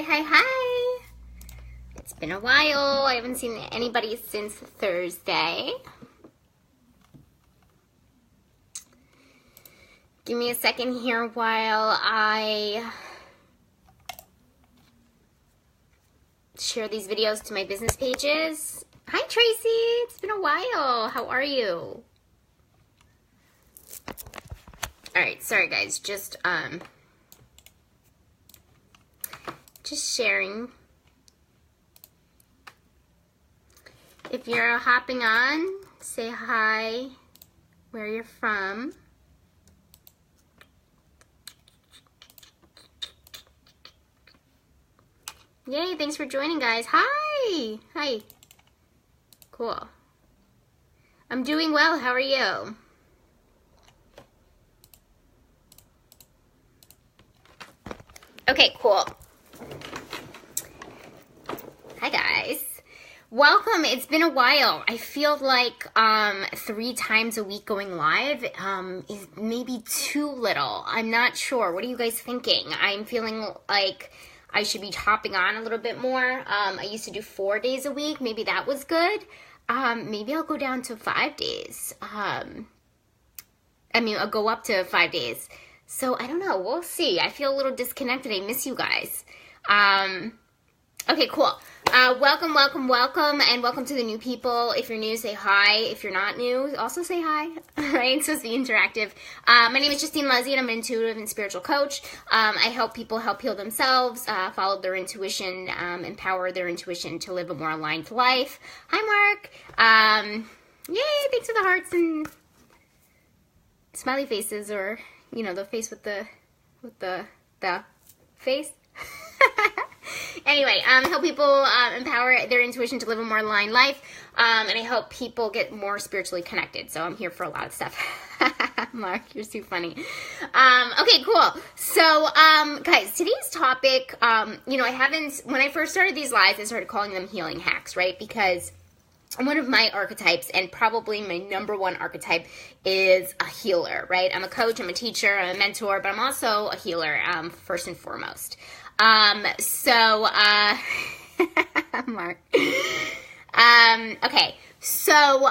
Hi. It's been a while. I haven't seen anybody since Thursday. Give me a second here while I share these videos to my business pages. Hi, Tracy. It's been a while. How are you? All right. Sorry, guys. Just sharing. If you're hopping on, say hi, where you're from. Yay, thanks for joining, guys. Hi. Hi. Cool. I'm doing well. How are you? Okay, cool. Hi, guys. Welcome. It's been a while. I feel like 3 times a week going live is maybe too little. I'm not sure. What are you guys thinking? I'm feeling like I should be hopping on a little bit more. I used to do 4 days a week. Maybe that was good. Maybe I'll go down to 5 days. I'll go up to 5 days. So I don't know. We'll see. I feel a little disconnected. I miss you guys. Okay, cool. Welcome, and welcome to the new people. If you're new, say hi. If you're not new, also say hi. Right? It's supposed to be interactive. My name is Justine Lezzi, and I'm an intuitive and spiritual coach. I help people help heal themselves, follow their intuition, empower their intuition to live a more aligned life. Hi, Mark. Yay! Thanks for the hearts and smiley faces, or the face with the face. Anyway, help people empower their intuition to live a more aligned life, and I help people get more spiritually connected, so I'm here for a lot of stuff. Mark, you're so funny. Okay, cool. So, guys, today's topic, when I first started these lives, I started calling them healing hacks, right? Because one of my archetypes, and probably my number one archetype, is a healer, right? I'm a coach, I'm a teacher, I'm a mentor, but I'm also a healer, first and foremost. Mark. Okay, so,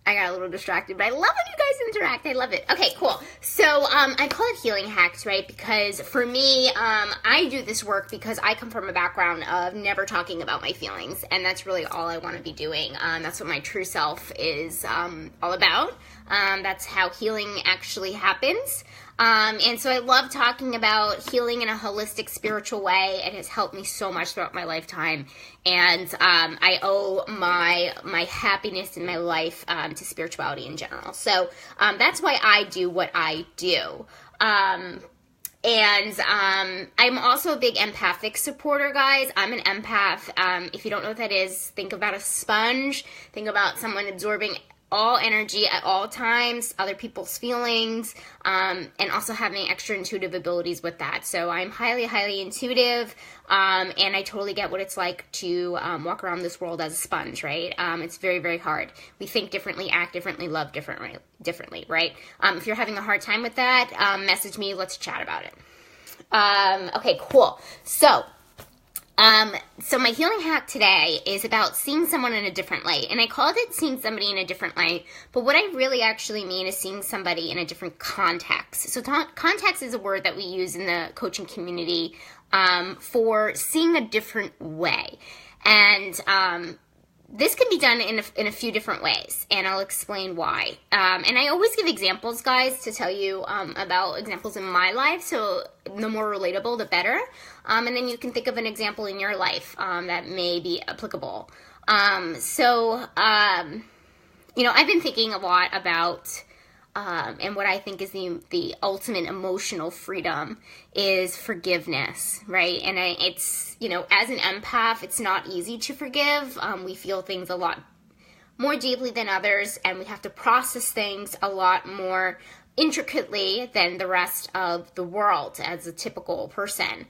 I got a little distracted, but I love when you guys interact. I love it. Okay, cool. So, I call it healing hacks, right? Because for me, I do this work because I come from a background of never talking about my feelings, and that's really all I want to be doing. That's what my true self is all about. That's how healing actually happens. And so I love talking about healing in a holistic, spiritual way. It has helped me so much throughout my lifetime. And I owe my happiness in my life to spirituality in general. So that's why I do what I do. I'm also a big empathic supporter, guys. I'm an empath. If you don't know what that is, think about a sponge. Think about someone absorbing all energy at all times, other people's feelings, and also having extra intuitive abilities with that. So I'm highly, highly intuitive, and I totally get what it's like to walk around this world as a sponge, right? It's very, very hard. We think differently, act differently, love differently, right? If you're having a hard time with that, message me, let's chat about it. Okay, cool. So my healing hack today is about seeing someone in a different light. And I called it seeing somebody in a different light, but what I really actually mean is seeing somebody in a different context. So context is a word that we use in the coaching community for seeing a different way. And this can be done in a few different ways, and I'll explain why. And I always give examples, guys, to tell you about examples in my life, so the more relatable, the better. And then you can think of an example in your life that may be applicable. I've been thinking a lot about, and what I think is the ultimate emotional freedom is forgiveness, right? And it's, as an empath, it's not easy to forgive. We feel things a lot more deeply than others, and we have to process things a lot more intricately than the rest of the world as a typical person,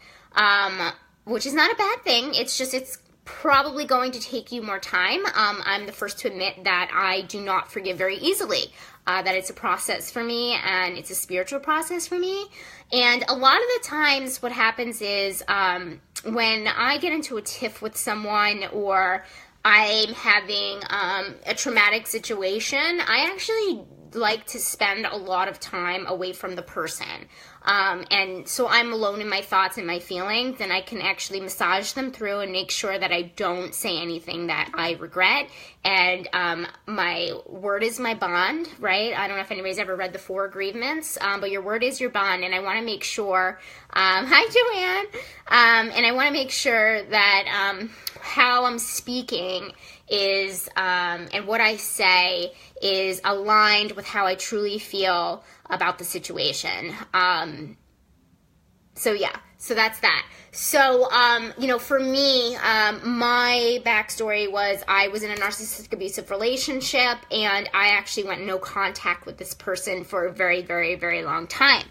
which is not a bad thing. It's just, it's probably going to take you more time. I'm the first to admit that I do not forgive very easily, that it's a process for me and it's a spiritual process for me. And a lot of the times what happens is when I get into a tiff with someone or I'm having a traumatic situation, I actually like to spend a lot of time away from the person. And so I'm alone in my thoughts and my feelings, and I can actually massage them through and make sure that I don't say anything that I regret. And my word is my bond, right? I don't know if anybody's ever read The Four Agreements, but your word is your bond. And I want to make sure, hi Joanne, and I want to make sure that how I'm speaking is, and what I say is aligned with how I truly feel about the situation. So that's that. So, for me, my backstory was I was in a narcissistic abusive relationship, and I actually went no contact with this person for a very, very, very long time.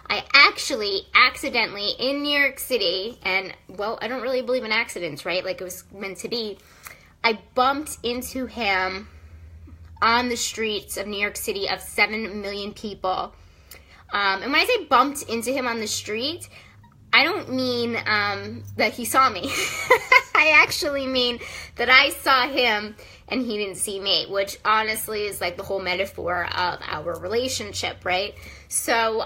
I actually accidentally in New York City, and well, I don't really believe in accidents, right? Like it was meant to be. I bumped into him on the streets of New York City of 7 million people. And when I say bumped into him on the street, I don't mean that he saw me. I actually mean that I saw him and he didn't see me, which honestly is like the whole metaphor of our relationship, right? So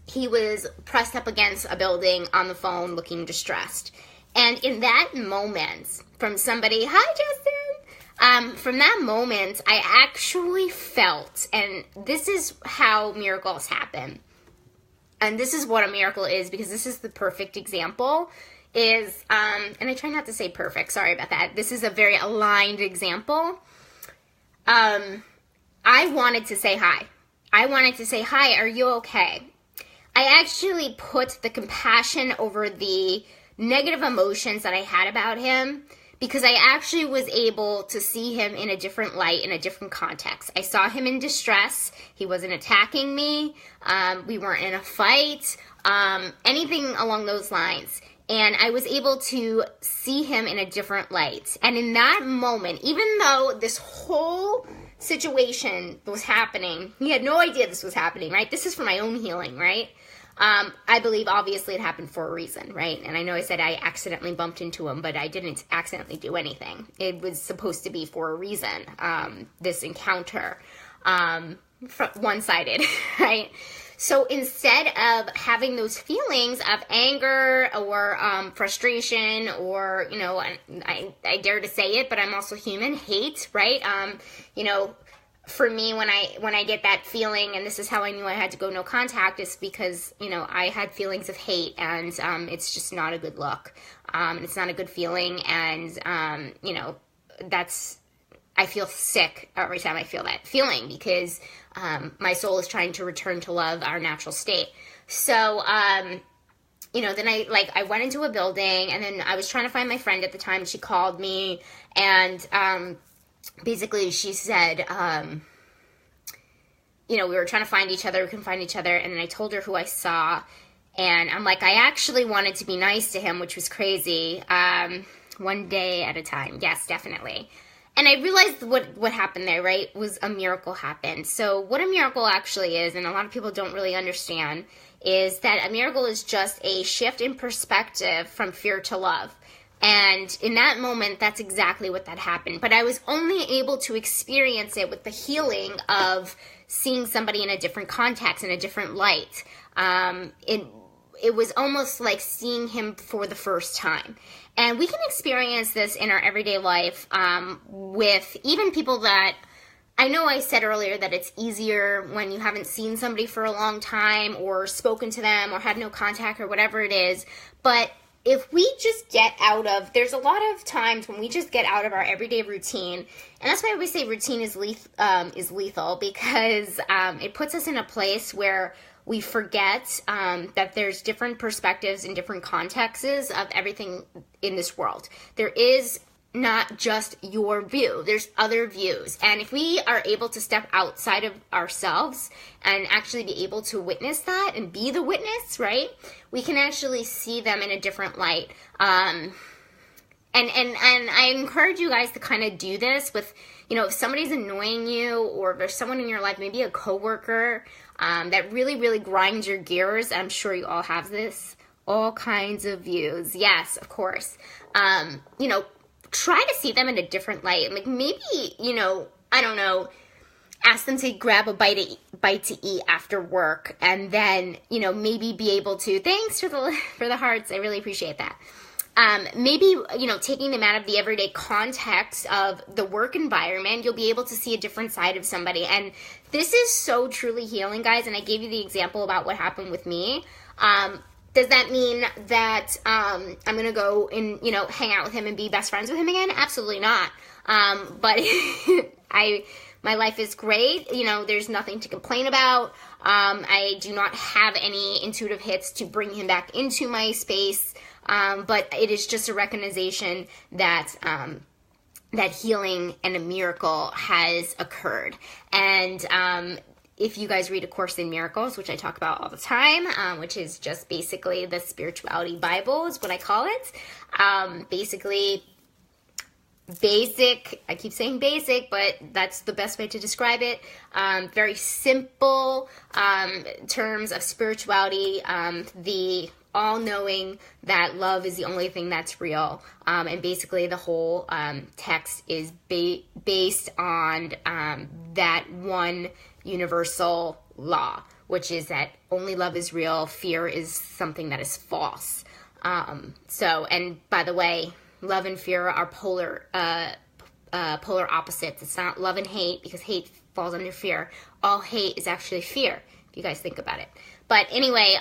he was pressed up against a building on the phone looking distressed. And in that moment, from somebody, hi Justin, from that moment, I actually felt, and this is how miracles happen, and this is what a miracle is, because this is the perfect example, is, and I try not to say perfect, sorry about that, this is a very aligned example. I wanted to say hi. I wanted to say, hi, are you okay? I actually put the compassion over the negative emotions that I had about him, because I actually was able to see him in a different light, in a different context. I saw him in distress. He wasn't attacking me. We weren't in a fight, anything along those lines. And I was able to see him in a different light. And in that moment, even though this whole situation was happening, he had no idea this was happening, right? This is for my own healing, right? I believe obviously it happened for a reason, right? And I know I said I accidentally bumped into him, but I didn't accidentally do anything. It was supposed to be for a reason, this encounter, one-sided, right? So instead of having those feelings of anger or frustration or, I dare to say it, but I'm also human, hate, right? For me, when I get that feeling, and this is how I knew I had to go no contact, is because, I had feelings of hate, and it's just not a good look. It's not a good feeling, and, I feel sick every time I feel that feeling, because my soul is trying to return to love, our natural state. So, then I went into a building, and then I was trying to find my friend at the time. She called me, and basically she said, we were trying to find each other, we couldn't find each other, and then I told her who I saw, and I'm like, I actually wanted to be nice to him, which was crazy, one day at a time, yes, definitely. And I realized what happened there, right, was a miracle happened. So what a miracle actually is, and a lot of people don't really understand, is that a miracle is just a shift in perspective from fear to love. And in that moment, that's exactly what that happened. But I was only able to experience it with the healing of seeing somebody in a different context, in a different light. It was almost like seeing him for the first time. And we can experience this in our everyday life with even people that, I know I said earlier that it's easier when you haven't seen somebody for a long time or spoken to them or had no contact or whatever it is. But if we just get out of, there's a lot of times when we just get out of our everyday routine, and that's why we say routine is lethal, because it puts us in a place where we forget that there's different perspectives and different contexts of everything in this world. There is not just your view. There's other views. And if we are able to step outside of ourselves and actually be able to witness that and be the witness, right, we can actually see them in a different light. And And I encourage you guys to kind of do this with, if somebody's annoying you, or if there's someone in your life, maybe a coworker, that really, really grinds your gears. I'm sure you all have this. All kinds of views. Yes, of course. Try to see them in a different light. Like maybe, I don't know, ask them to grab a bite to eat after work, and then, maybe be able to, thanks for the hearts. I really appreciate that. Maybe, taking them out of the everyday context of the work environment, you'll be able to see a different side of somebody. And this is so truly healing, guys. And I gave you the example about what happened with me. Does that mean that I'm going to go and, hang out with him and be best friends with him again? Absolutely not. But my life is great. There's nothing to complain about. I do not have any intuitive hits to bring him back into my space. But it is just a recognition that that healing and a miracle has occurred. And if you guys read A Course in Miracles, which I talk about all the time, which is just basically the spirituality Bible is what I call it. Basically, basic, I keep saying basic, but that's the best way to describe it. Very simple terms of spirituality, the all-knowing that love is the only thing that's real. And basically the whole text is based on that one universal law, which is that only love is real, fear is something that is false. And by the way, love and fear are polar opposites. It's not love and hate, because hate falls under fear. All hate is actually fear, if you guys think about it. But anyway,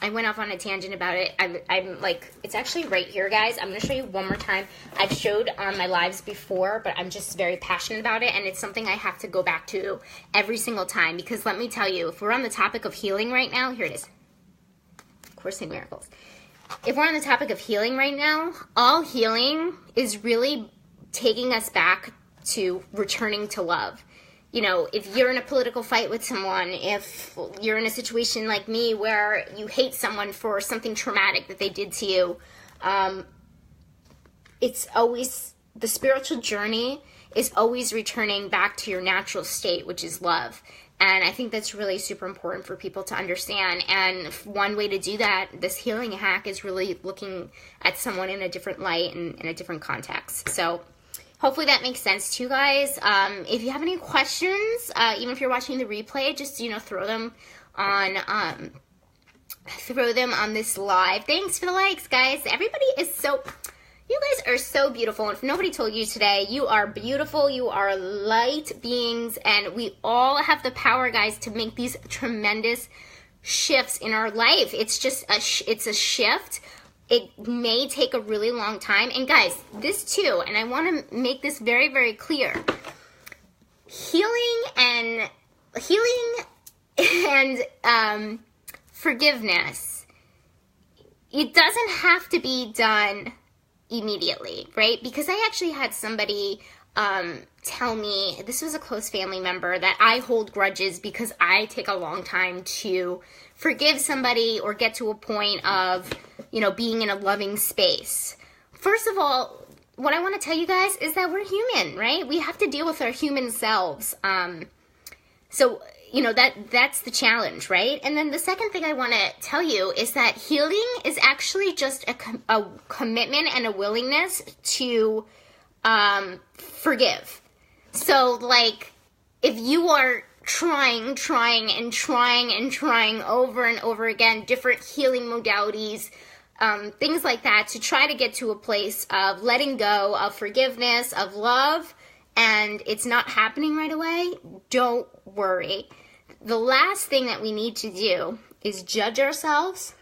I went off on a tangent about it. I'm like, it's actually right here, guys. I'm going to show you one more time. I've showed on my lives before, but I'm just very passionate about it, and it's something I have to go back to every single time, because let me tell you, if we're on the topic of healing right now, here it is. Course in Miracles. If we're on the topic of healing right now, all healing is really taking us back to returning to love. If you're in a political fight with someone, if you're in a situation like me where you hate someone for something traumatic that they did to you, it's always, the spiritual journey is always returning back to your natural state, which is love. And I think that's really super important for people to understand. And one way to do that, this healing hack, is really looking at someone in a different light and in a different context. So hopefully that makes sense to you guys. If you have any questions, even if you're watching the replay, just, throw them on this live. Thanks for the likes, guys. Everybody is you guys are so beautiful. And if nobody told you today, you are beautiful. You are light beings, and we all have the power, guys, to make these tremendous shifts in our life. It's just it's a shift. It may take a really long time. And guys, this too, and I want to make this very, very clear. Healing and forgiveness, it doesn't have to be done immediately, right? Because I actually had somebody tell me, this was a close family member, that I hold grudges because I take a long time to forgive somebody or get to a point of, being in a loving space. First of all, what I want to tell you guys is that we're human, right? We have to deal with our human selves. So that's the challenge, right? And then the second thing I want to tell you is that healing is actually just a commitment and a willingness to forgive. So, like, if you are trying over and over again, different healing modalities, things like that, to try to get to a place of letting go, of forgiveness, of love, and it's not happening right away, don't worry. The last thing that we need to do is judge ourselves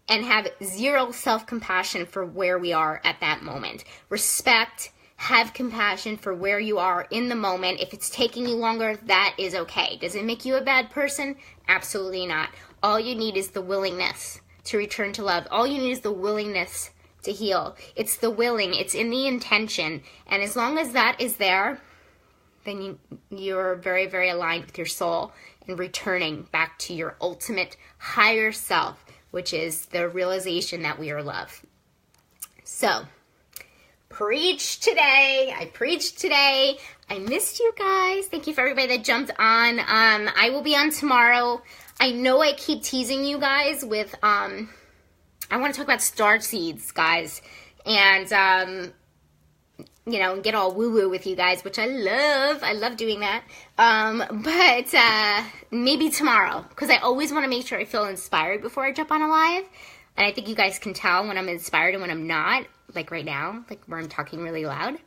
and have zero self-compassion for where we are at that moment. Respect, have compassion for where you are in the moment. If it's taking you longer, that is okay. Does it make you a bad person? Absolutely not. All you need is the willingness to return to love. All you need is the willingness to heal. It's the willing. It's in the intention. And as long as that is there, then you're very, very aligned with your soul and returning back to your ultimate higher self, which is the realization that we are love. So, preach today. I preached today. I missed you guys. Thank you for everybody that jumped on. I will be on tomorrow. I know I keep teasing you guys with, I want to talk about star seeds, guys. And, you know, get all woo-woo with you guys, which I love. I love doing that. But maybe tomorrow, because I always want to make sure I feel inspired before I jump on a live. And I think you guys can tell when I'm inspired and when I'm not, like right now, like where I'm talking really loud.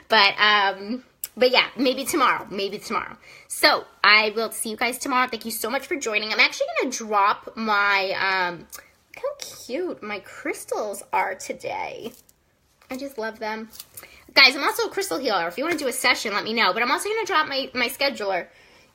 But yeah, maybe tomorrow. So I will see you guys tomorrow. Thank you so much for joining. I'm actually going to drop my, look how cute my crystals are today. I just love them. Guys, I'm also a crystal healer. If you want to do a session, let me know. But I'm also going to drop my scheduler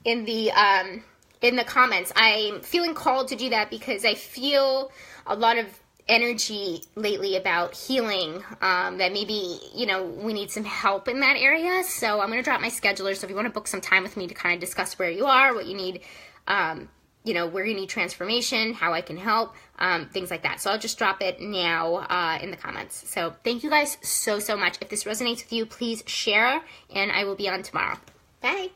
in the comments. I'm feeling called to do that because I feel a lot of energy lately about healing, that maybe, you know, we need some help in that area. So I'm going to drop my scheduler. So if you want to book some time with me to kind of discuss where you are, what you need, you know, where you need transformation, how I can help, things like that. So I'll just drop it now in the comments. So thank you guys so much. If this resonates with you, please share, and I will be on tomorrow. Bye.